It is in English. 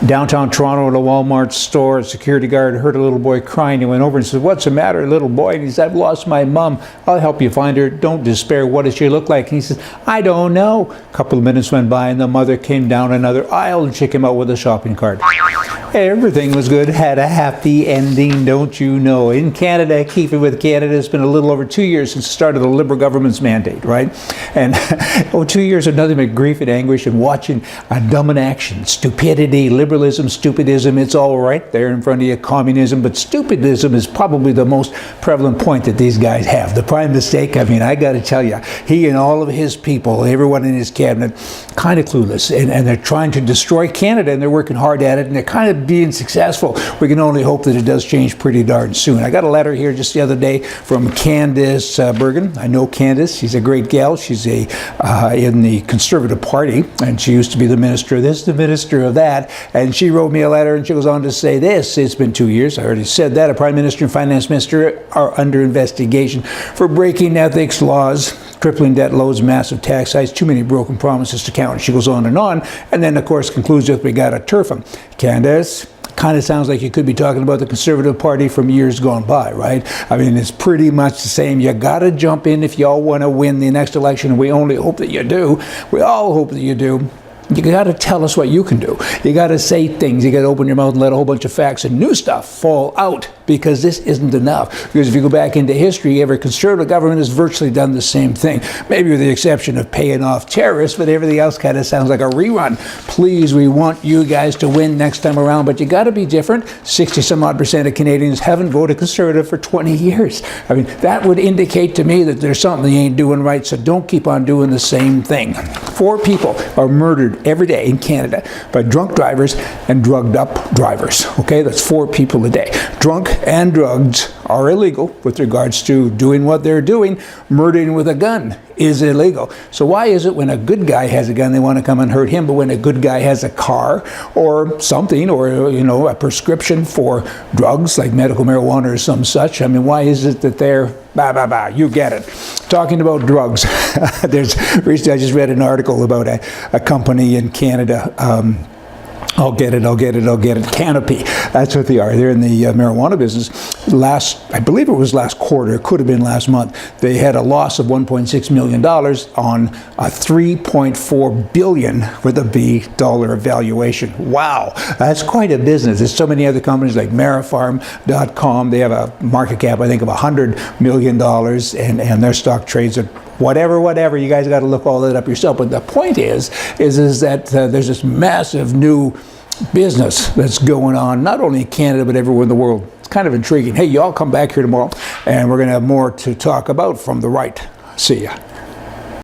Downtown Toronto at a Walmart store, a security guard heard a little boy crying. He went over and said, "What's the matter, little boy?" And he said, "I've lost my mom. I'll help you find her. Don't despair. What does she look like?" And he says, "I don't know." A couple of minutes went by and the mother came down another aisle and she came out with a shopping cart. Everything was good, had a happy ending, don't you know. In Canada, keeping with Canada, it's been a little over 2 years since the start of the Liberal government's mandate, right? And 2 years of nothing but grief and anguish and watching dumb inaction, stupidity, liberalism, stupidism, it's all right there in front of you, communism, but stupidism is probably the most prevalent point that these guys have. The prime mistake, I mean, I got to tell you, he and all of his people, everyone in his cabinet, kind of clueless, and they're trying to destroy Canada, and they're working hard at it, and they're kind of being successful. We can only hope that it does change pretty darn soon. I got a letter here just the other day from Candice Bergen. I know Candice. She's a great gal. She's in the Conservative Party, and she used to be the minister of this, the minister of that, and she wrote me a letter, and she goes on to say this: it's been 2 years, I already said that, a Prime Minister and Finance Minister are under investigation for breaking ethics laws, crippling debt loads, massive tax hikes, too many broken promises to count. She goes on, and then of course concludes with, we got to turf them. Candice, kind of sounds like you could be talking about the Conservative Party from years gone by, right? I mean, it's pretty much the same. You got to jump in if y'all want to win the next election, and we only hope that you do. We all hope that you do. You got to tell us what you can do. You got to say things. You got to open your mouth and let a whole bunch of facts and new stuff fall out, because this isn't enough. Because if you go back into history, every Conservative government has virtually done the same thing, maybe with the exception of paying off terrorists, but everything else kind of sounds like a rerun. Please, we want you guys to win next time around, but you got to be different. 60-some-odd% of Canadians haven't voted Conservative for 20 years. I mean, that would indicate to me that there's something you ain't doing right, so don't keep on doing the same thing. 4 people are murdered every day in Canada by drunk drivers and drugged up drivers. Okay, that's 4 people a day. Drunk and drugs are illegal with regards to doing what they're doing. Murdering with a gun is illegal. So why is it when a good guy has a gun, they want to come and hurt him, but when a good guy has a car or something, or, you know, a prescription for drugs like medical marijuana or some such, I mean, why is it that they're you get it. Talking about drugs, recently I just read an article about a company in Canada. I'll get it. Canopy. That's what they are. They're in the marijuana business. I believe it was last quarter, it could have been last month, they had a loss of $1.6 million on a $3.4 billion with a B dollar valuation. Wow, that's quite a business. There's so many other companies like Marifarm.com. They have a market cap, I think, of $100 million, and their stock trades at whatever. You guys got to look all that up yourself. But the point is that there's this massive new business that's going on, not only in Canada, but everywhere in the world. It's kind of intriguing. Hey, y'all come back here tomorrow, and we're going to have more to talk about from the right. See ya.